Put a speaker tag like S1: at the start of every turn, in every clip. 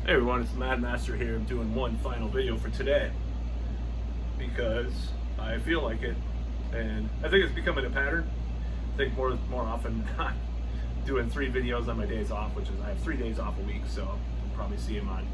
S1: Hey everyone, it's Mad Master here. I'm doing one final video for today because I feel like it, and I think it's becoming a pattern. I think more often than not, doing 3 videos on my days off, which is I have 3 days off a week, so you'll probably see them on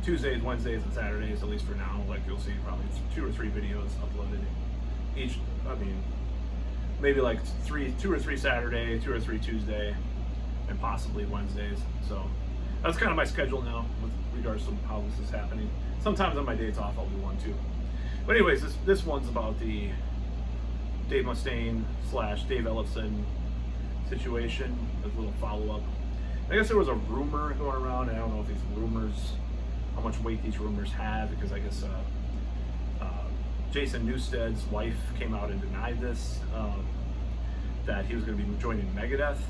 S1: Tuesdays, Wednesdays, and Saturdays, at least for now. Like you'll see probably 2 or 3 videos uploaded each. I mean, maybe like 2 or 3 Saturday, 2 or 3 Tuesday, and possibly Wednesdays. So that's kind of my schedule now with regards to how this is happening. Sometimes on my days off I'll do one too. But anyways, this one's about the Dave Mustaine / Dave Ellefson situation. A little follow-up. I guess there was a rumor going around, and I don't know if these rumors, how much weight these rumors have, because I guess Jason Newsted's wife came out and denied this, that he was going to be joining Megadeth.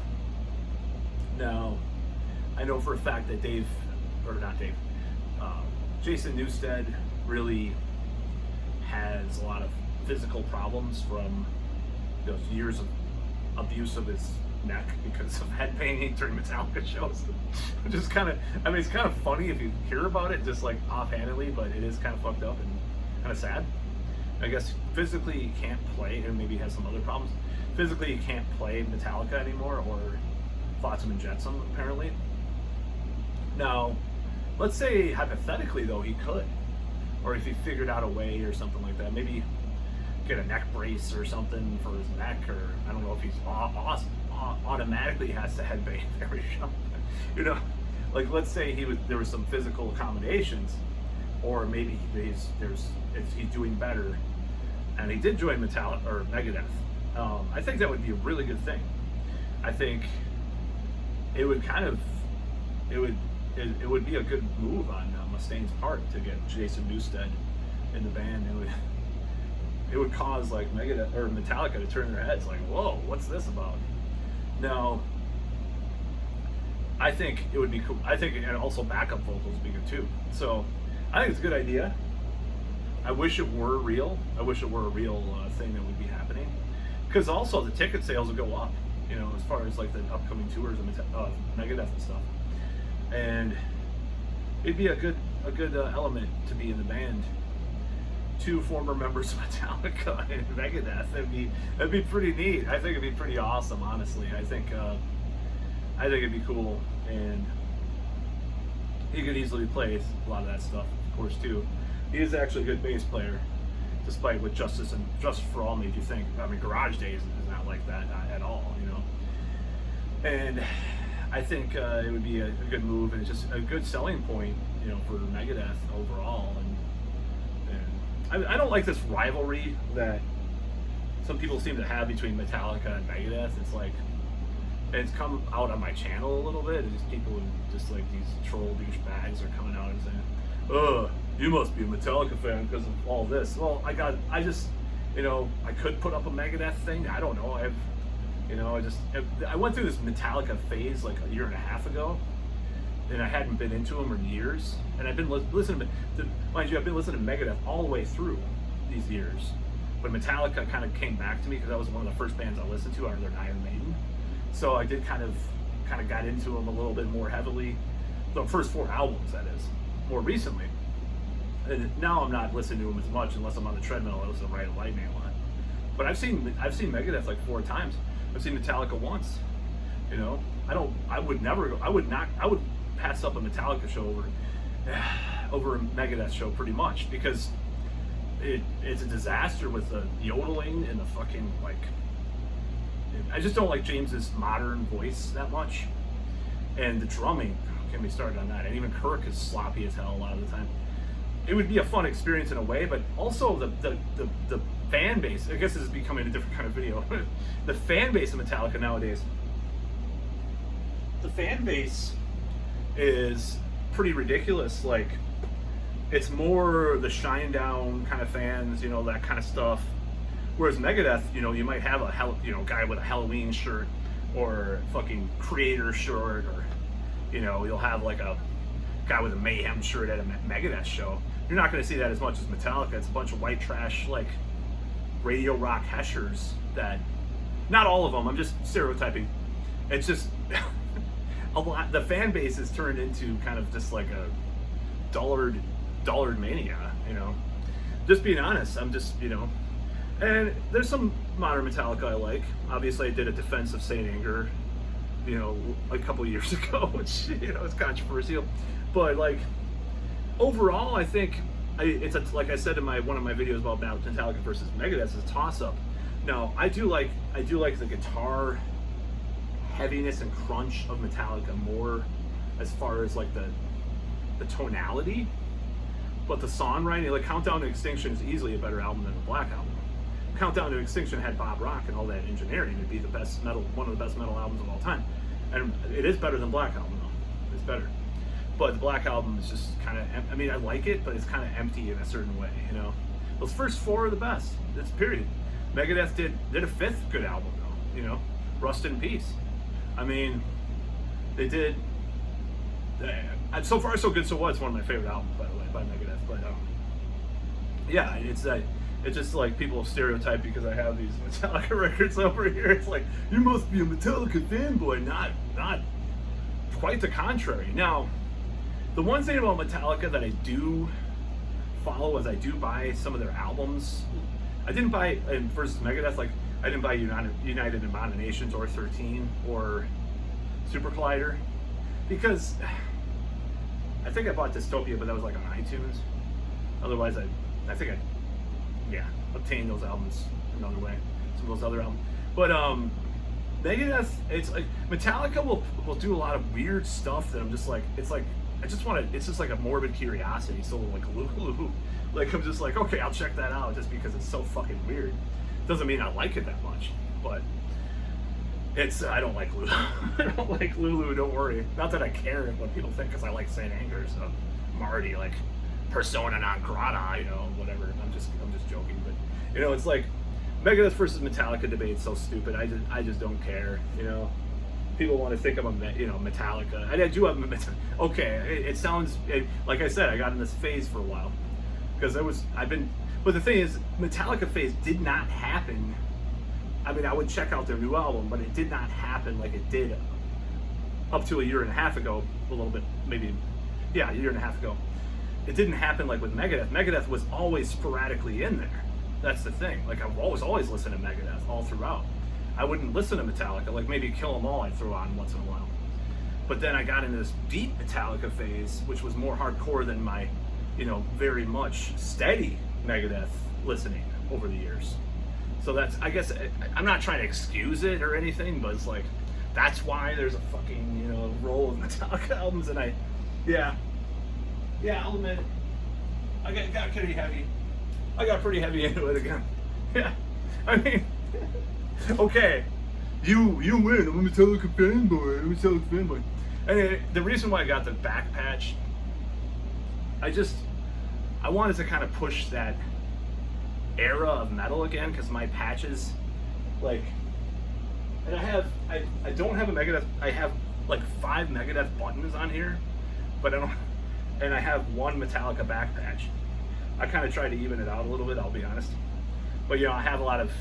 S1: Now, I know for a fact that Jason Newsted really has a lot of physical problems from those years of abuse of his neck because of head pain during Metallica shows. Which is kind of, I mean, it's kind of funny if you hear about it just like offhandedly, but it is kind of fucked up and kind of sad. I guess physically he can't play, and maybe he has some other problems. Physically he can't play Metallica anymore, or Flotsam and Jetsam, apparently. Now, let's say hypothetically though he could, or if he figured out a way or something like that, maybe get a neck brace or something for his neck, or I don't know if he's automatically has to headbang every show. You know, like let's say there was some physical accommodations, or maybe he's doing better, and he did join Metallica or Megadeth. I think that would be a really good thing. I think it would be a good move on Mustaine's part to get Jason Newsted in the band. It would cause like Megadeth or Metallica to turn their heads like, whoa, what's this about? Now, I think it would be cool. I think, and also backup vocals would be good too. So I think it's a good idea. I wish it were real. I wish it were a real thing that would be happening, because also the ticket sales would go up, you know, as far as like the upcoming tours of Megadeth and stuff. And it'd be a good element to be in the band. 2 former members of Metallica and Megadeth. That'd be pretty neat. I think it'd be pretty awesome, honestly. I think it'd be cool, and he could easily play a lot of that stuff, of course, too. He is actually a good bass player, despite what Justice for All made you think. I mean, Garage Days is not like that, not at all, you know. And I think it would be a good move, and it's just a good selling point, you know, for Megadeth overall. And I don't like this rivalry that some people seem to have between Metallica and Megadeth. It's like, it's come out on my channel a little bit. It's just people who just like these troll douchebags are coming out and saying, "Oh, you must be a Metallica fan because of all this." Well, I could put up a Megadeth thing. I don't know. I went through this Metallica phase like a year and a half ago, and I hadn't been into them in years. And I've been listening to, mind you, I've been listening to Megadeth all the way through these years. But Metallica kind of came back to me because that was one of the first bands I listened to other than Iron Maiden. So I did kind of got into them a little bit more heavily. The first 4 albums, that is, more recently. And now I'm not listening to them as much unless I'm on the treadmill. I listen to Ride of Lightning a lot. But I've seen Megadeth like 4 times. I've seen Metallica once. You know, I would pass up a Metallica show over a Megadeth show pretty much, because it's a disaster with the yodeling and the fucking like. I just don't like James's modern voice that much, and the drumming. Can we start on that? And even Kirk is sloppy as hell a lot of the time. It would be a fun experience in a way, but also the fan base. I guess this is becoming a different kind of video. The fan base of Metallica nowadays. The fan base is pretty ridiculous. Like, it's more the Shinedown kind of fans, you know, that kind of stuff. Whereas Megadeth, you know, you might have a guy with a Halloween shirt or fucking Creator shirt, or you know, you'll have like a guy with a Mayhem shirt at a Megadeth show. You're not going to see that as much as Metallica. It's a bunch of white trash, like radio rock heshers that, not all of them, I'm just stereotyping. It's just a lot. The fan base has turned into kind of just like a dullard mania. Just being honest. I'm just and there's some modern Metallica I like. Obviously, I did a defense of Saint Anger, a couple years ago, which is controversial, but like overall, I think like I said in one of my videos about Metallica versus Megadeth, it's a toss up. Now, I do like the guitar heaviness and crunch of Metallica more, as far as like the tonality, but the songwriting, like Countdown to Extinction, is easily a better album than the Black Album. Countdown to Extinction had Bob Rock and all that engineering. It'd be one of the best metal albums of all time, and it is better than Black Album though. It's better, but the Black Album is just kind of. I mean, I like it, but it's kind of empty in a certain way. Those first four are the best. It's period. Megadeth did a fifth good album though. Rust in Peace. I mean, they did. So Far So Good So What. It's one of my favorite albums, by the way, by Megadeth. But yeah, it's just like people stereotype because I have these Metallica records over here. It's like, you must be a Metallica fanboy. Not quite the contrary. Now, the one thing about Metallica that I do follow is I do buy some of their albums. I didn't buy versus Megadeth. Like, I didn't buy United Abominations or 13 or Super Collider because I think I bought Dystopia, but that was like on iTunes. Otherwise, I think I obtained those albums another way. Some of those other albums. But Megadeth, it's like Metallica will do a lot of weird stuff that I'm just like, it's like I just want to. It's just like a morbid curiosity. So like Lulu, like I'm just like, okay, I'll check that out just because it's so fucking weird. Doesn't mean I like it that much, but I don't like Lulu. I don't like Lulu. Don't worry. Not that I care what people think, because I like Saint Anger. So I'm already like persona non grata. Whatever. I'm just joking. But it's like Megadeth versus Metallica debate. So stupid. I just don't care. People want to think I'm a Metallica. I do have a okay. It sounds like I said. I got in this phase for a while because But the thing is, Metallica phase did not happen. I mean, I would check out their new album, but it did not happen like it did up to a year and a half ago. A little bit, maybe, a year and a half ago. It didn't happen like with Megadeth. Megadeth was always sporadically in there. That's the thing. Like, I've always listened to Megadeth all throughout. I wouldn't listen to Metallica. Like, maybe Kill 'Em All I'd throw on once in a while. But then I got into this deep Metallica phase, which was more hardcore than my, very much steady Megadeth listening over the years. So I guess I'm not trying to excuse it or anything, but it's like, that's why there's a fucking, roll of Metallica albums. And I'll admit it. I got pretty heavy. I got pretty heavy into it again. Yeah. I mean, okay. You win. I'm a Metallica fanboy. And the reason why I got the back patch, I wanted to kind of push that era of metal again, because my patches, like, and I don't have a Megadeth. I have like 5 Megadeth buttons on here, but and I have one Metallica back patch. I kind of tried to even it out a little bit, I'll be honest. But I have a lot of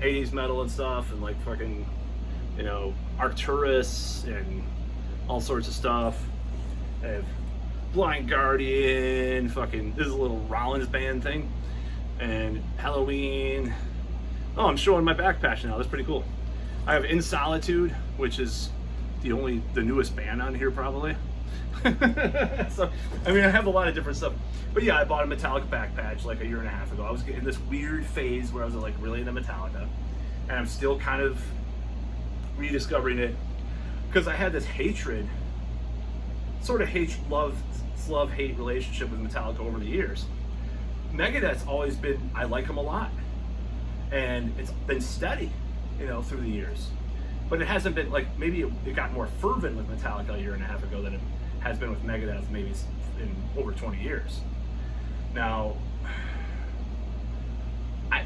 S1: 80s metal and stuff, and like fucking, Arcturus and all sorts of stuff. I have Blind Guardian, this is a little Rollins band thing, and Halloween. Oh, I'm showing my back patch now. That's pretty cool. I have In Solitude, which is the newest band on here probably. So, I mean, I have a lot of different stuff. But yeah, I bought a Metallica back patch like a year and a half ago. I was in this weird phase where I was like really into Metallica, and I'm still kind of rediscovering it because I had this hatred, sort of love-hate relationship with Metallica over the years. Megadeth's always been, I like them a lot, and it's been steady, through the years. But it hasn't been like, maybe it got more fervent with Metallica a year and a half ago than it has been with Megadeth maybe in over 20 years. Now,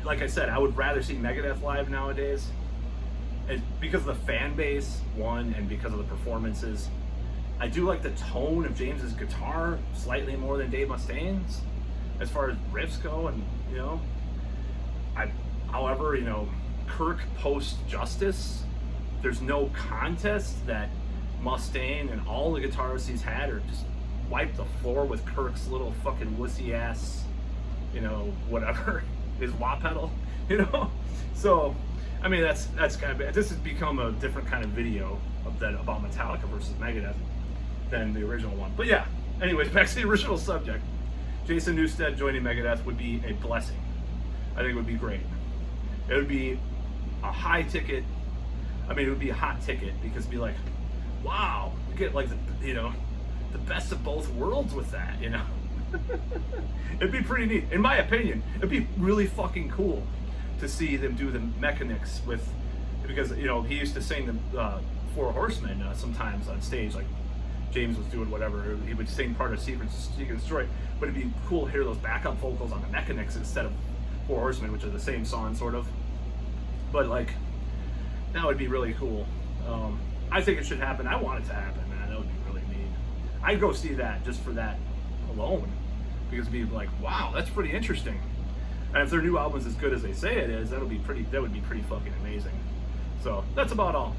S1: like I said, I would rather see Megadeth live nowadays, and because of the fan base, one, and because of the performances. I do like the tone of James's guitar slightly more than Dave Mustaine's, as far as riffs go, and however, Kirk post Justice, there's no contest that Mustaine, and all the guitarists he's had are just wiped the floor with Kirk's little fucking wussy ass, whatever, his wah pedal, So, I mean, that's kind of, this has become a different kind of video about Metallica versus Megadeth than the original one. But yeah, anyways, back to the original subject. Jason Newsted joining Megadeth would be a blessing. I think it would be great. It would be a high ticket. I mean, it would be a hot ticket because it'd be like, wow, you get like the best of both worlds with that, It'd be pretty neat. In my opinion, it'd be really fucking cool to see them do the mechanics because he used to sing the Four Horsemen sometimes on stage, like James was doing whatever. He would sing part of Seek and Destroy, but it'd be cool to hear those backup vocals on the mechanics instead of Four Horsemen, which are the same song sort of. But like, that would be really cool. I think it should happen. I want it to happen, man. That would be really neat. I'd go see that just for that alone, because it'd be like, wow, that's pretty interesting. And if their new album's as good as they say it is, that would be pretty fucking amazing. So that's about all.